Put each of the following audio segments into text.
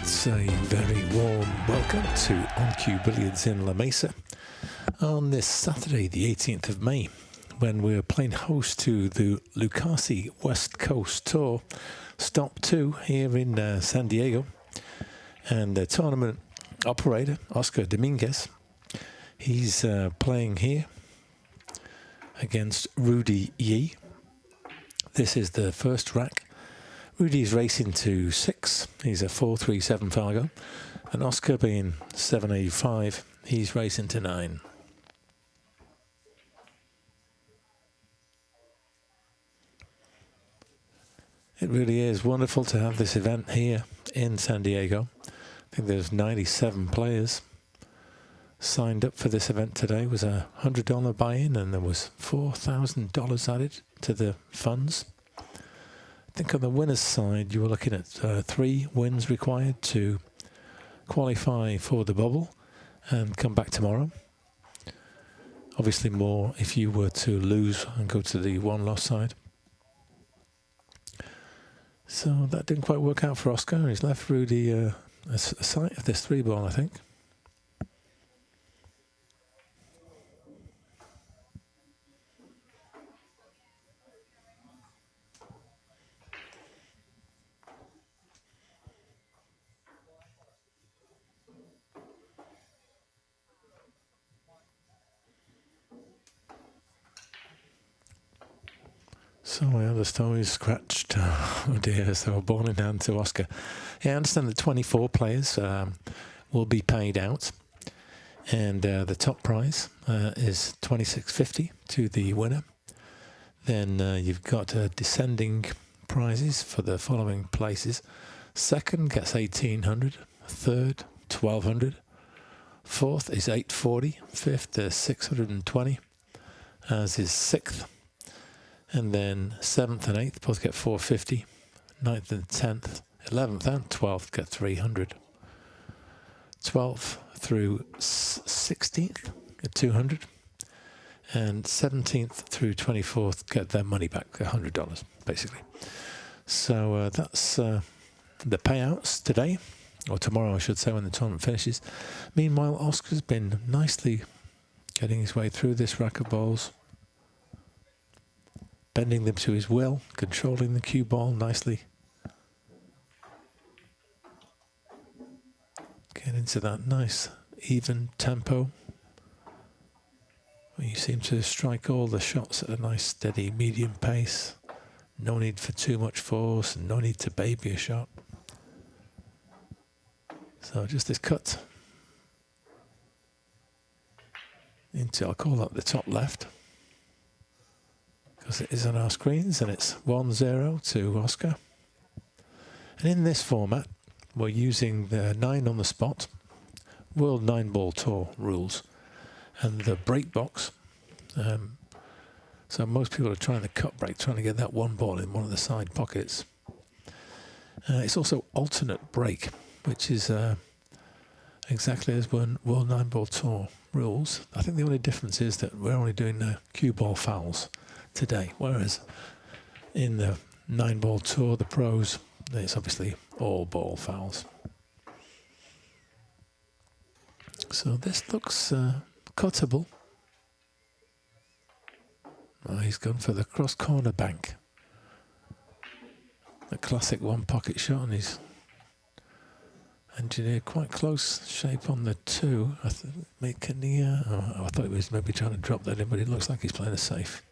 It's a very warm welcome to On Cue Billiards in La Mesa on this Saturday, the 18th of May, when we're playing host to the Lucasi West Coast Tour, Stop 2 here in San Diego. And the tournament operator, Oscar Dominguez, he's playing here against Rudy Lee. This is the first rack. Rudy's racing to 6. He's a 4.37 Fargo. And Oscar being 7.85, he's racing to 9. It really is wonderful to have this event here in San Diego. I think there's 97 players signed up for this event today. It was a $100 buy-in and there was $4,000 added to the funds. I think on the winner's side, you were looking at 3 wins required to qualify for the bubble and come back tomorrow. Obviously more if you were to lose and go to the one-loss side. So that didn't quite work out for Oscar. He's left Rudy a sight of this 3-ball, I think. So my other story scratched. Oh dear, so ball in hand to Oscar. Yeah, I understand that 24 players will be paid out. And the top prize is $26.50 to the winner. Then you've got descending prizes for the following places. Second gets $1,800. Third, $1,200. Fourth is $840. Fifth is $620. As is sixth. And then 7th and 8th both get $450. 9th and 10th, 11th and 12th get $300. 12th through 16th get $200. And 17th through 24th get their money back, $100 basically. So that's the payouts today, or tomorrow I should say, when the tournament finishes. Meanwhile, Oscar's been nicely getting his way through this rack of balls, bending them to his will, controlling the cue ball nicely. Get into that nice, even tempo. You seem to strike all the shots at a nice, steady, medium pace. No need for too much force, and no need to baby a shot. So just this cut into, I'll call that the top left, because it is on our screens, and it's 1-0 to Oscar. And in this format, we're using the 9 on the spot, World 9-Ball Tour rules, and the break box. So most people are trying the cut break, trying to get that one ball in one of the side pockets. It's also alternate break, which is exactly as World 9-Ball Tour rules. I think the only difference is that we're only doing cue ball fouls today, whereas in the 9-Ball Tour, the pros, it's obviously all ball fouls. So this looks cuttable. Oh, he's gone for the cross corner bank, the classic one pocket shot, and he's engineered quite close shape on the 2. I thought he was maybe trying to drop that in, but it looks like he's playing a safe.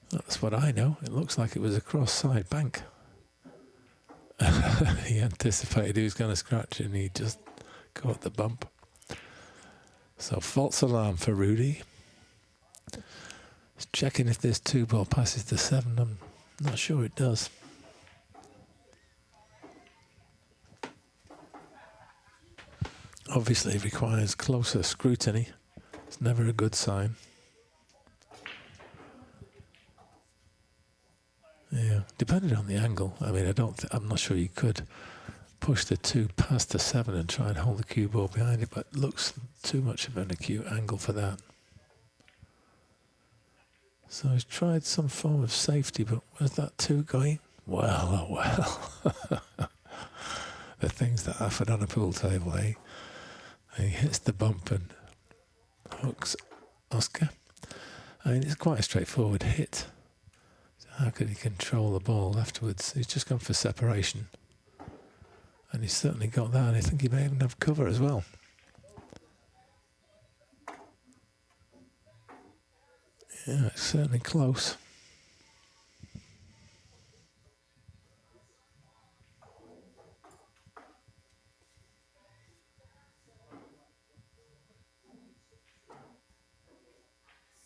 That's what I know. It looks like it was a cross-side bank. He anticipated he was going to scratch and he just caught the bump. So false alarm for Rudy. Just checking if this 2-ball passes the 7. I'm not sure it does. Obviously it requires closer scrutiny. It's never a good sign. Yeah, depending on the angle. I mean, I'm not sure you could push the 2 past the 7 and try and hold the cue ball behind it, but it looks too much of an acute angle for that. So he's tried some form of safety, but where's that 2 going? Well, oh well. The things that happen on a pool table, eh? He hits the bump and hooks Oscar. I mean, it's quite a straightforward hit. So how could he control the ball afterwards? He's just gone for separation. And he's certainly got that. And I think he may even have cover as well. Yeah, it's certainly close.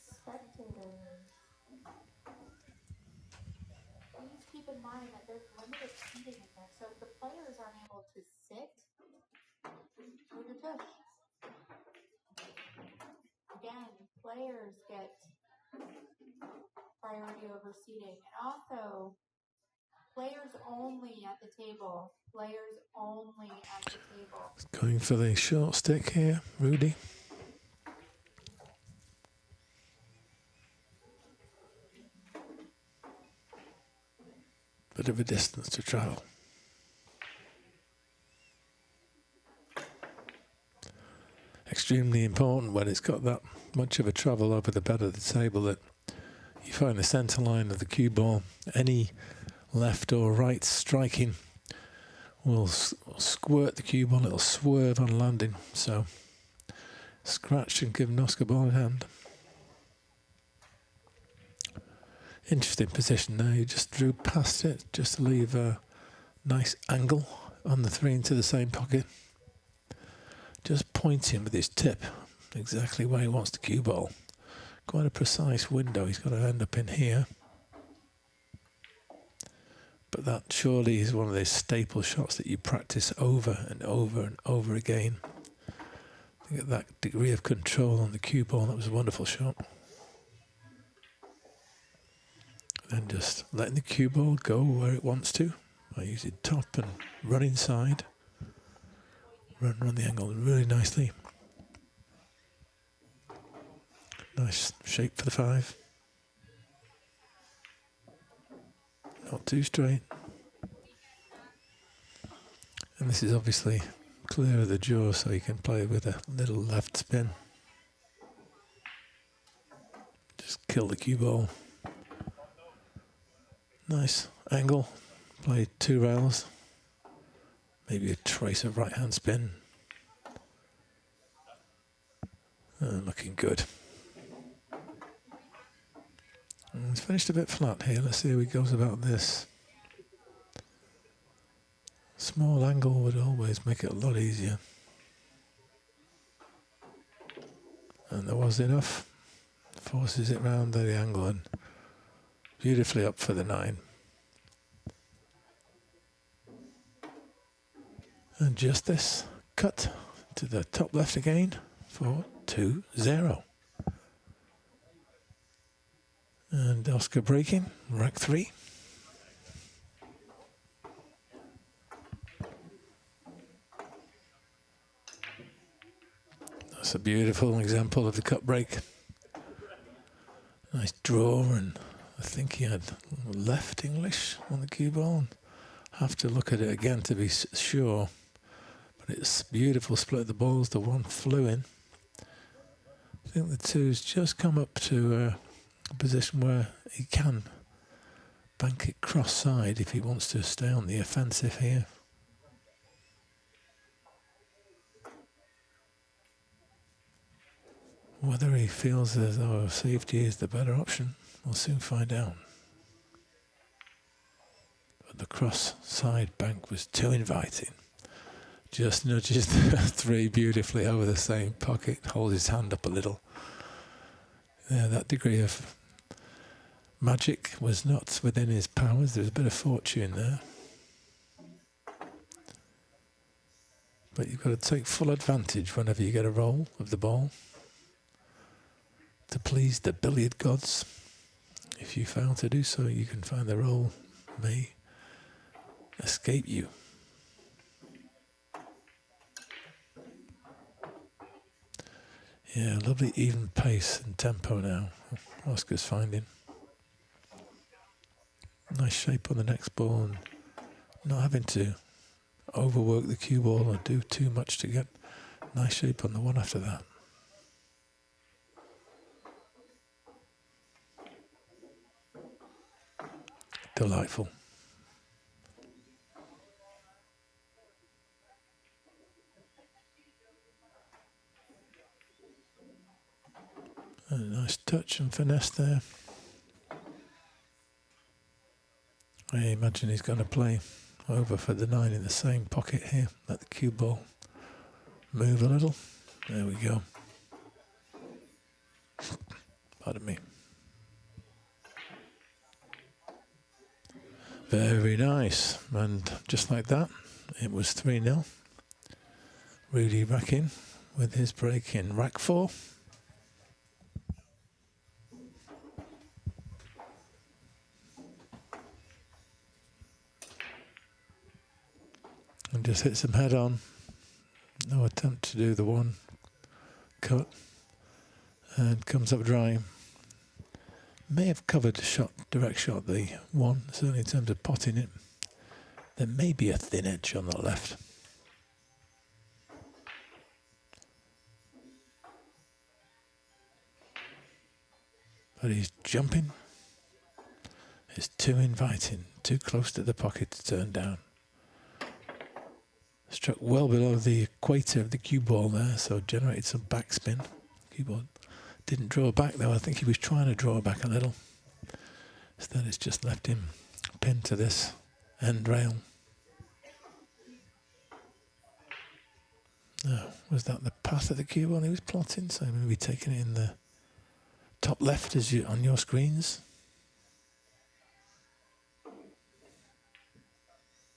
Spectators, please keep in mind that there's limited seating in there, so if the players aren't able to sit, move your tush. Again, players get priority over seating, and also players only at the table. Players only at the table. Going for the short stick here, Rudy. Bit of a distance to travel. Extremely important when it's got that much of a travel over the bed of the table that you find the centre line of the cue ball. Any left or right striking will squirt the cue ball, it'll swerve on landing. So scratch and give an Oscar ball in hand. Interesting position now. You just drew past it just to leave a nice angle on the three into the same pocket. Just pointing with his tip exactly where he wants the cue ball. Quite a precise window. He's got to end up in here. But that surely is one of those staple shots that you practice over and over and over again. To get that degree of control on the cue ball, that was a wonderful shot. Then just letting the cue ball go where it wants to. I use it top and run inside. Run the angle really nicely. Nice shape for the 5. Not too straight. And this is obviously clear of the jaw, so you can play with a little left spin. Just kill the cue ball. Nice angle. Play 2 rails. Maybe a trace of right hand spin. Looking good. And it's finished a bit flat here. Let's see how he goes about this. Small angle would always make it a lot easier. And there was enough. Forces it round the angle and beautifully up for the 9. And just this cut to the top left again for 2-0. And Oscar breaking, rack 3. That's a beautiful example of the cut break. Nice draw, and I think he had left English on the cue ball. Have to look at it again to be sure. But it's beautiful split the balls. The 1 flew in. I think the 2's just come up to a position where he can bank it cross side if he wants to stay on the offensive here. Whether he feels as though safety is the better option, we'll soon find out. But the cross side bank was too inviting. Just nudges the 3 beautifully over the same pocket, holds his hand up a little. Yeah, that degree of magic was not within his powers. There was a bit of fortune there. But you've got to take full advantage whenever you get a roll of the ball to please the billiard gods. If you fail to do so, you can find the roll may escape you. Yeah, lovely even pace and tempo now. Oscar's finding. Nice shape on the next ball and not having to overwork the cue ball or do too much to get nice shape on the one after that. Delightful. A nice touch and finesse there. I imagine he's going to play over for the 9 in the same pocket here. Let the cue ball move a little. There we go. Pardon me. Very nice. And just like that, it was 3-0. Rudy back in with his break in rack 4. And just hits him head on. No attempt to do the one cut. And comes up dry. May have covered a shot, direct shot, the one, certainly in terms of potting it. There may be a thin edge on the left. But he's jumping. It's too inviting, too close to the pocket to turn down. Struck well below the equator of the cue ball there, so generated some backspin. Cue ball didn't draw back though. I think he was trying to draw back a little. Instead it's just left him pinned to this end rail. Oh, was that the path of the cue ball he was plotting? So maybe taking it in the top left as you on your screens.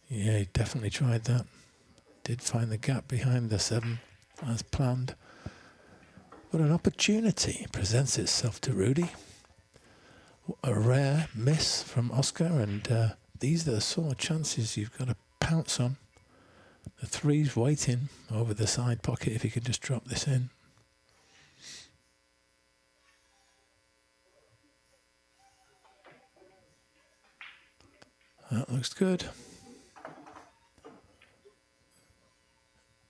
Yeah, he definitely tried that. Did find the gap behind the 7 as planned. But an opportunity presents itself to Rudy. A rare miss from Oscar, and these are the sort of chances you've got to pounce on. The 3's waiting over the side pocket if he could just drop this in. That looks good.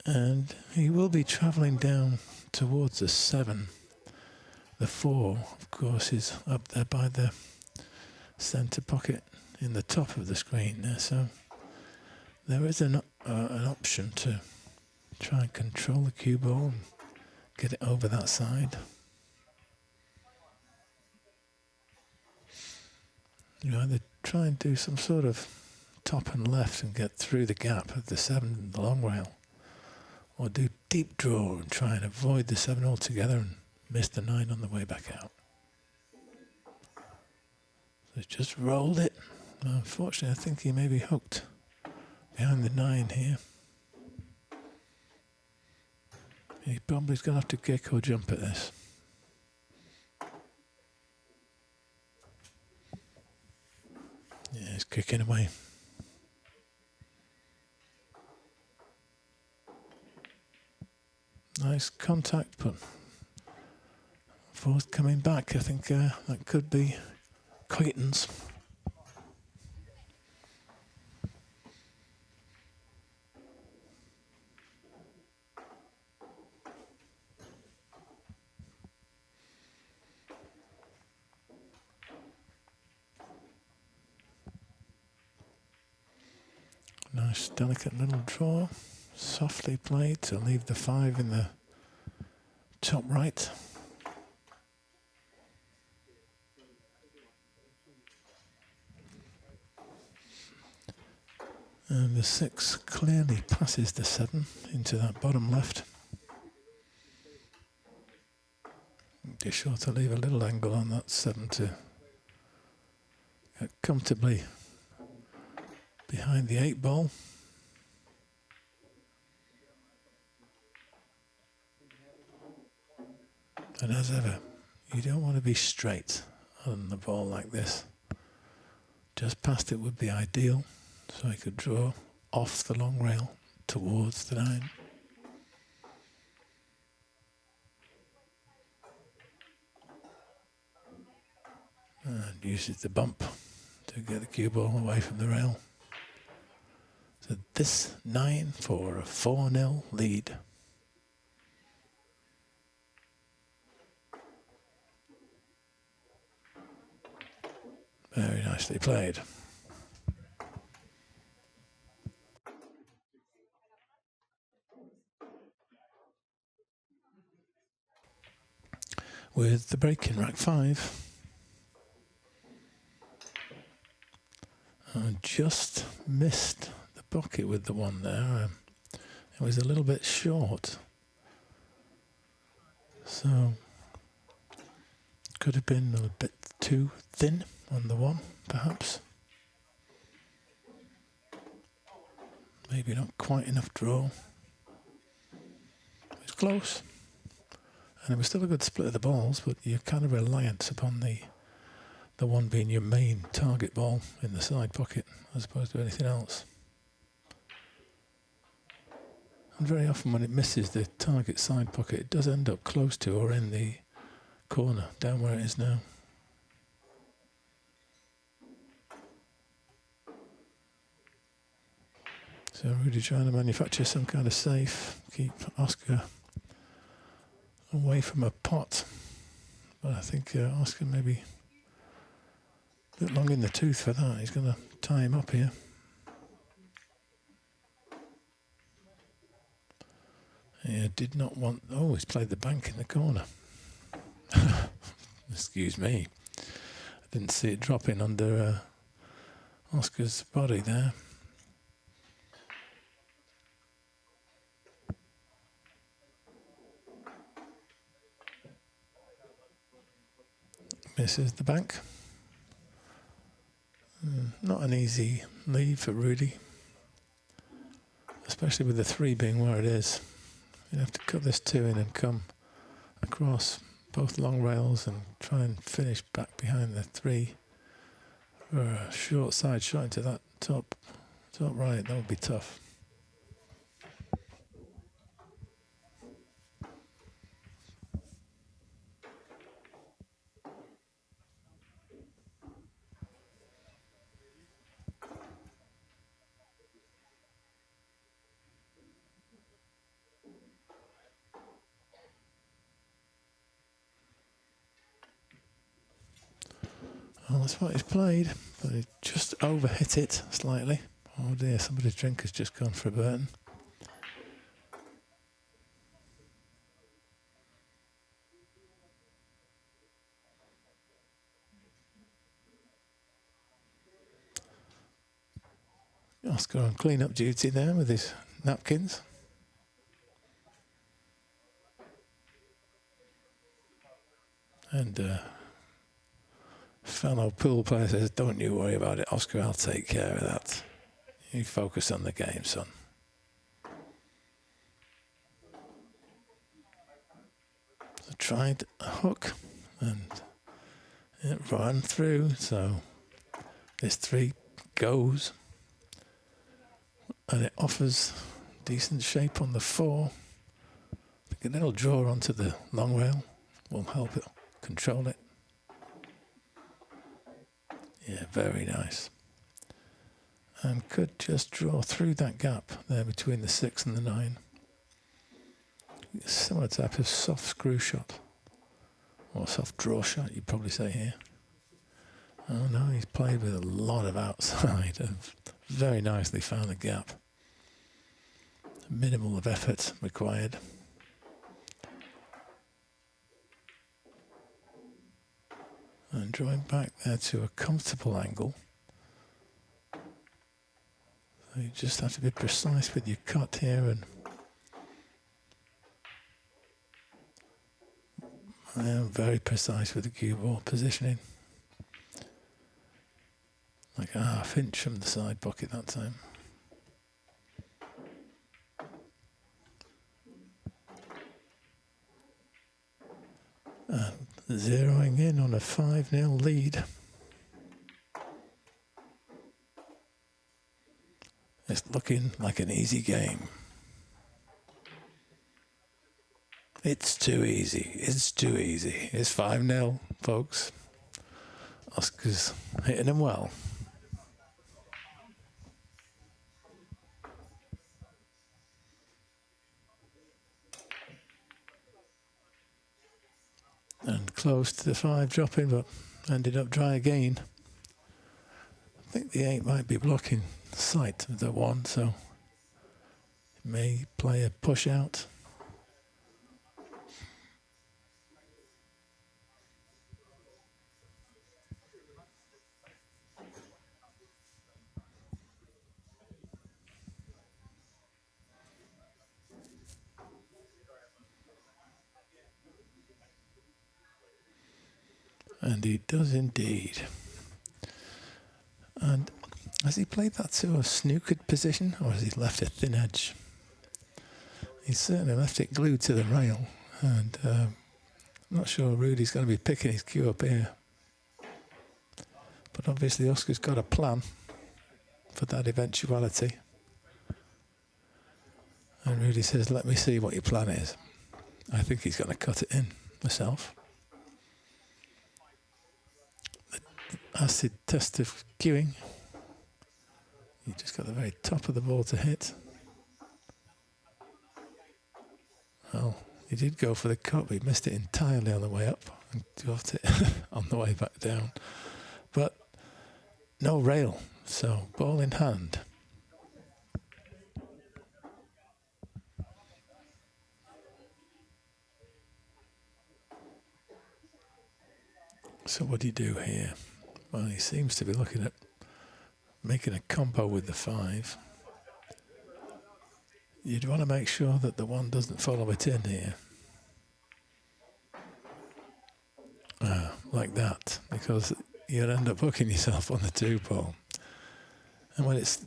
And he will be travelling down towards the 7. The 4, of course, is up there by the centre pocket in the top of the screen there. So there is an option to try and control the cue ball and get it over that side. You either try and do some sort of top and left and get through the gap of the 7 and the long rail, or do deep draw and try and avoid the 7 altogether and miss the 9 on the way back out. So he's just rolled it. Unfortunately, I think he may be hooked behind the 9 here. He probably's going to have to kick or jump at this. Yeah, he's kicking away. Nice contact, but force coming back. I think that could be Quaitons. Nice delicate little draw, softly played to leave the 5 in the top right. And the 6 clearly passes the 7 into that bottom left. Be sure to leave a little angle on that 7 to get comfortably behind the 8 ball. And as ever, you don't want to be straight on the ball like this. Just past it would be ideal, so I could draw off the long rail towards the 9. And uses the bump to get the cue ball away from the rail. So this 9 for a 4-0 lead. Very nicely played. With the break in rack 5. I just missed the bucket with the one there. It was a little bit short. So, could have been a bit too thin on the one, perhaps. Maybe not quite enough draw. It was close. And it was still a good split of the balls, but you're kind of reliant upon the one being your main target ball in the side pocket as opposed to anything else. And very often when it misses the target side pocket, it does end up close to or in the corner, down where it is now. So Rudy trying to manufacture some kind of safe, keep Oscar away from a pot. But I think Oscar maybe a bit long in the tooth for that. He's going to tie him up here. Yeah, did not want... Oh, he's played the bank in the corner. Excuse me. I didn't see it dropping under Oscar's body there. Misses the bank. Not an easy lead for Rudy, especially with the 3 being where it is. You have to cut this 2 in and come across both long rails and try and finish back behind the 3 for a short side shot into that top right. That would be tough. Well, that's what he's played, but he just overhit it slightly. Oh dear, somebody's drink has just gone for a burn. Oscar on clean-up duty there with his napkins. And fellow pool player says, "Don't you worry about it, Oscar, I'll take care of that. You focus on the game, son." So tried a hook and it ran through, so this 3 goes and it offers decent shape on the 4. I think a little draw onto the long rail will help it control it. Yeah, very nice. And could just draw through that gap there between the 6 and the 9. Similar type of soft screw shot. Or soft draw shot, you'd probably say here. Oh no, he's played with a lot of outside. Very nicely found the gap. Minimal of effort required. And drawing back there to a comfortable angle. So you just have to be precise with your cut here and very precise with the cue ball positioning. Like a half-inch from the side pocket that time. And zeroing in on a 5-0 lead. It's looking like an easy game. It's too easy. It's too easy. It's 5-0, folks. Oscar's hitting him well. close to the 5 dropping, but ended up dry again. I think the 8 might be blocking sight of the 1, so it may play a push out. And he does indeed. And has he played that to a snookered position, or has he left a thin edge? He's certainly left it glued to the rail, and I'm not sure Rudy's going to be picking his cue up here. But obviously Oscar's got a plan for that eventuality. And Rudy says, let me see what your plan is. I think he's going to cut it in myself. The acid test of cueing. You just got the very top of the ball to hit. Well, he did go for the cut, but he missed it entirely on the way up and got it on the way back down. But no rail, so ball in hand. So what do you do here? Well, he seems to be looking at making a combo with the 5. You'd want to make sure that the 1 doesn't follow it in here. Like that, because you'll end up hooking yourself on the 2 ball. And when it's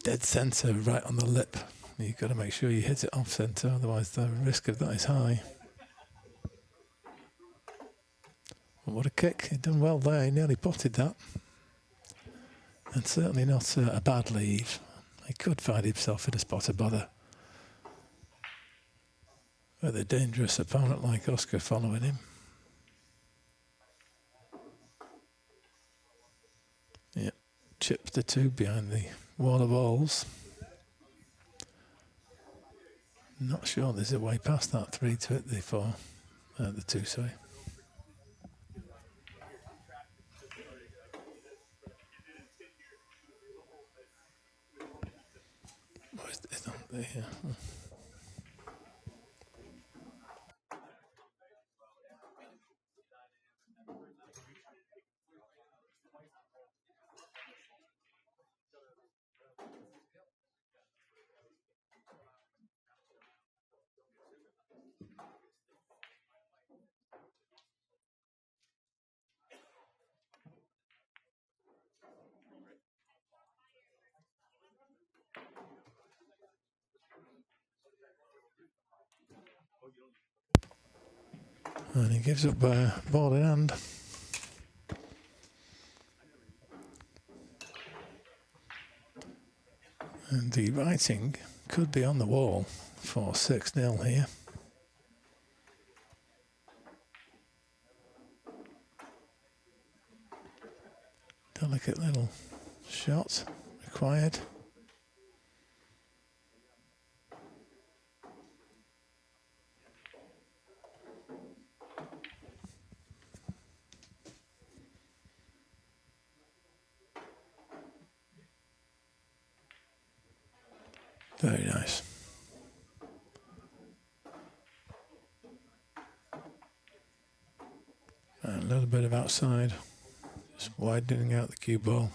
dead centre, right on the lip, you've got to make sure you hit it off centre, otherwise the risk of that is high. But what a kick. He'd done well there. He nearly potted that. And certainly not a bad leave. He could find himself in a spot of bother with a dangerous opponent like Oscar following him. Yeah, chips the 2 behind the wall of balls. Not sure there's a way past that 3 to hit the 4. The 2, sorry. It's not there. And he gives up ball in hand. And the writing could be on the wall for 6-0 here. Delicate little shot required. Very nice. And a little bit of outside, just widening out the cue ball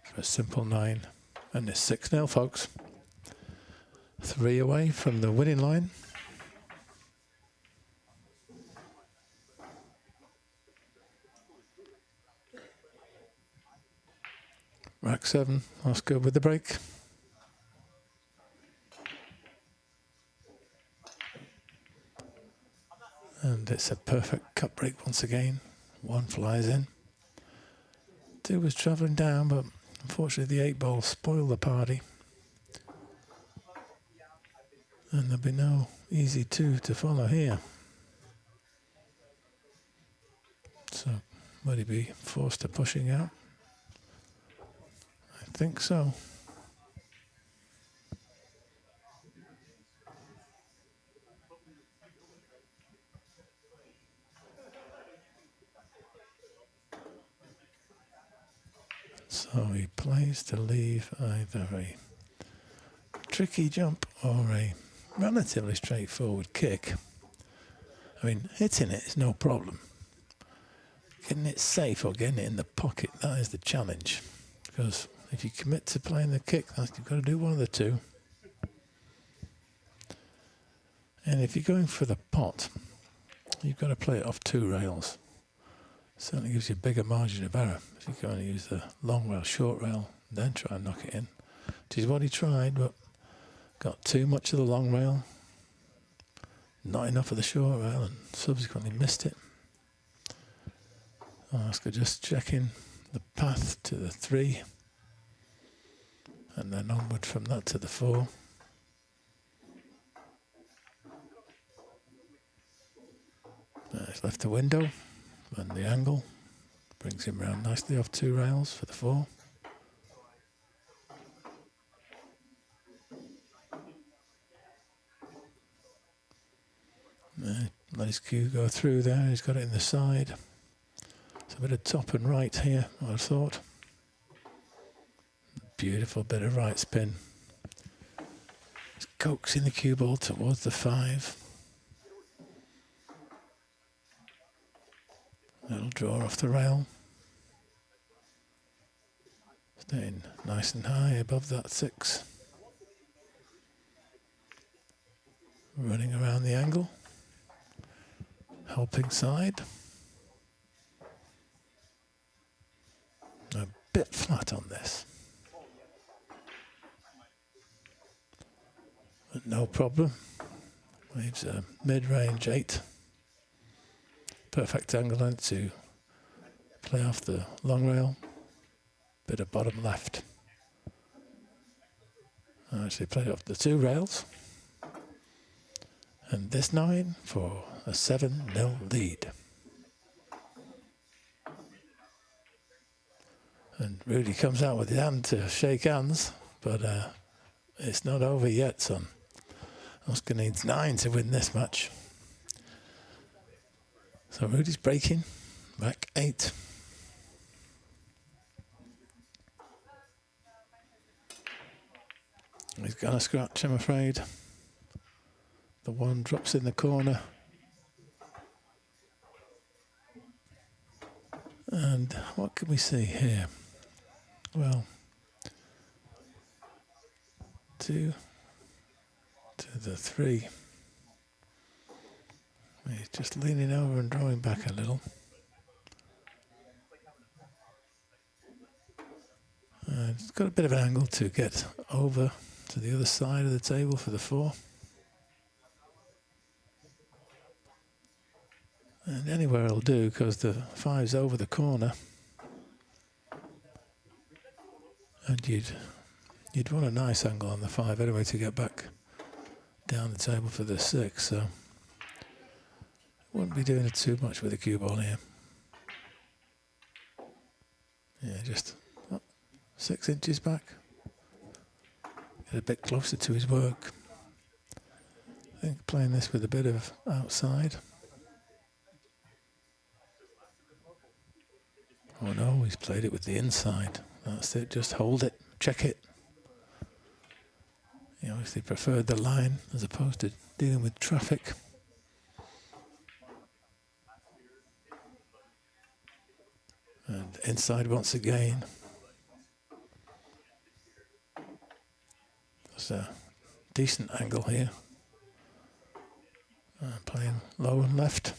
for a simple 9. And it's 6-0, folks. 3 away from the winning line. Rack 7, Oscar with the break. And it's a perfect cut break once again. 1 flies in. 2 was travelling down, but unfortunately the 8 ball spoiled the party. And there'll be no easy 2 to follow here. So, will he be forced to pushing out? I think so. So he plays to leave either a tricky jump or a relatively straightforward kick. I mean, hitting it is no problem. Getting it safe or getting it in the pocket, that is the challenge. Because if you commit to playing the kick, you've got to do one of the two. And if you're going for the pot, you've got to play it off 2 rails. Certainly gives you a bigger margin of error if you're going to use the long rail, short rail, then try and knock it in. Which is what he tried, but got too much of the long rail, not enough of the short rail, and subsequently missed it. Oscar just checking the path to the 3, and then onward from that to the 4. He's left the window, and the angle brings him round nicely off 2 rails for the 4. Let his cue go through there. He's got it in the side. It's a bit of top and right here, I thought. Beautiful bit of right spin. He's coaxing the cue ball towards the 5. That'll draw off the rail. Staying nice and high above that 6. Running around the angle. Helping side. A bit flat on this. But no problem. Leaves a mid-range 8. Perfect angle then to play off the long rail. Bit of bottom left. I actually played off the 2 rails. And this 9 for a 7-0 lead. And Rudy comes out with his hand to shake hands, but it's not over yet, son. Oscar needs 9 to win this match. So Rudy's breaking, back 8. He's gonna scratch, I'm afraid. The 1 drops in the corner. And what can we see here? Well, 2 to the 3. He's just leaning over and drawing back a little. It's got a bit of an angle to get over to the other side of the table for the 4. And anywhere will do, because the 5's over the corner. And you'd want a nice angle on the 5 anyway to get back down the table for the 6. So wouldn't be doing it too much with the cue ball here. Yeah, just 6 inches back. Get a bit closer to his work. I think playing this with a bit of outside. Oh no, he's played it with the inside. That's it, just hold it, check it. He obviously preferred the line as opposed to dealing with traffic. And inside once again. There's a decent angle here. Playing low and left.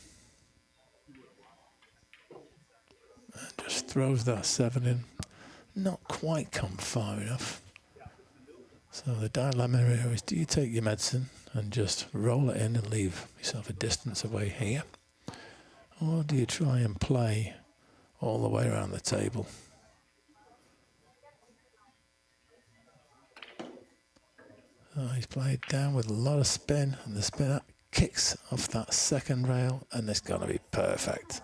And just throws that 7 in. Not quite come far enough. So the dilemma here is, do you take your medicine and just roll it in and leave yourself a distance away here? Or do you try and play all the way around the table? So he's played down with a lot of spin, and the spin kicks off that 2nd rail, and it's going to be perfect.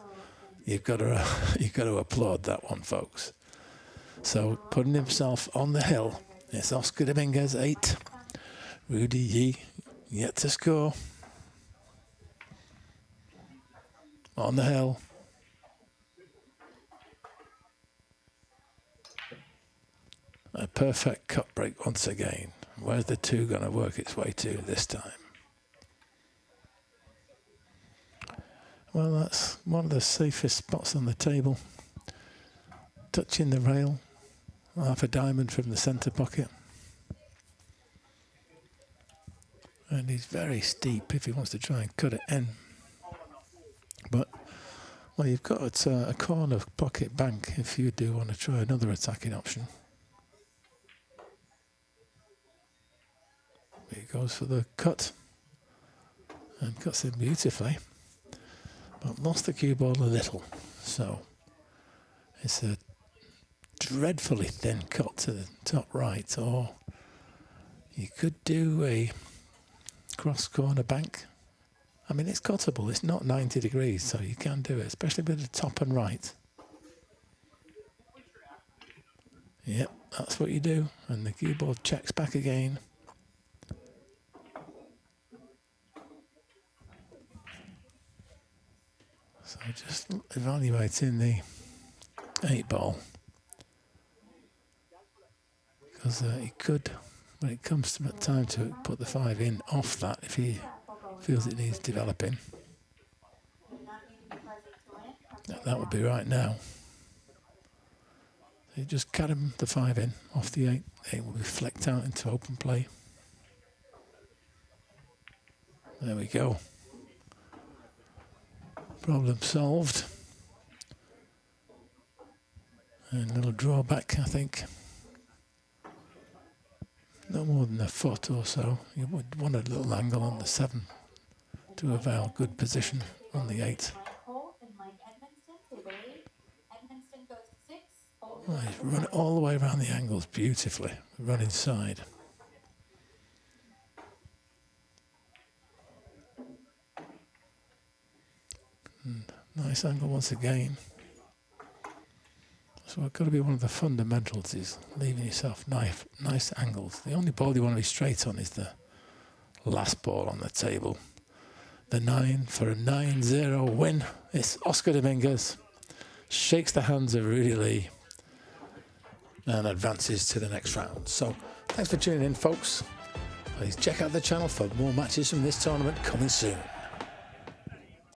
You've got to applaud that one, folks. So putting himself on the hill, it's Oscar Dominguez 8, Rudy Lee yet to score. On the hill. perfect cut break once again. Where's the 2 going to work its way to this time? Well, that's one of the safest spots on the table. Touching the rail, half a diamond from the centre pocket. And he's very steep if he wants to try and cut it in. But, well, you've got a corner pocket bank if you do want to try another attacking option. He goes for the cut and cuts it beautifully, but lost the cue ball a little. So it's a dreadfully thin cut to the top right, or you could do a cross corner bank. I mean, it's cuttable, it's not 90 degrees, so you can do it, especially with the top and right. Yep, that's what you do, and the cue ball checks back again. So just evaluating the 8 ball, because he could, when it comes to time to put the 5 in off that, if he feels it needs developing. That would be right now. So you just cut him the 5 in off the 8. It will be flicked out into open play. There we go. Problem solved. And a little drawback, I think. No more than a foot or so. You would want a little angle on the 7 to avail good position on the 8. Oh, he's run all the way around the angles beautifully. Run inside. Nice angle once again. So it's got to be one of the fundamentals is leaving yourself nice angles. The only ball you want to be straight on is the last ball on the table. The 9 for a 9-0 win. It's Oscar Dominguez. Shakes the hands of Rudy Lee and advances to the next round. So thanks for tuning in, folks. Please check out the channel for more matches from this tournament coming soon.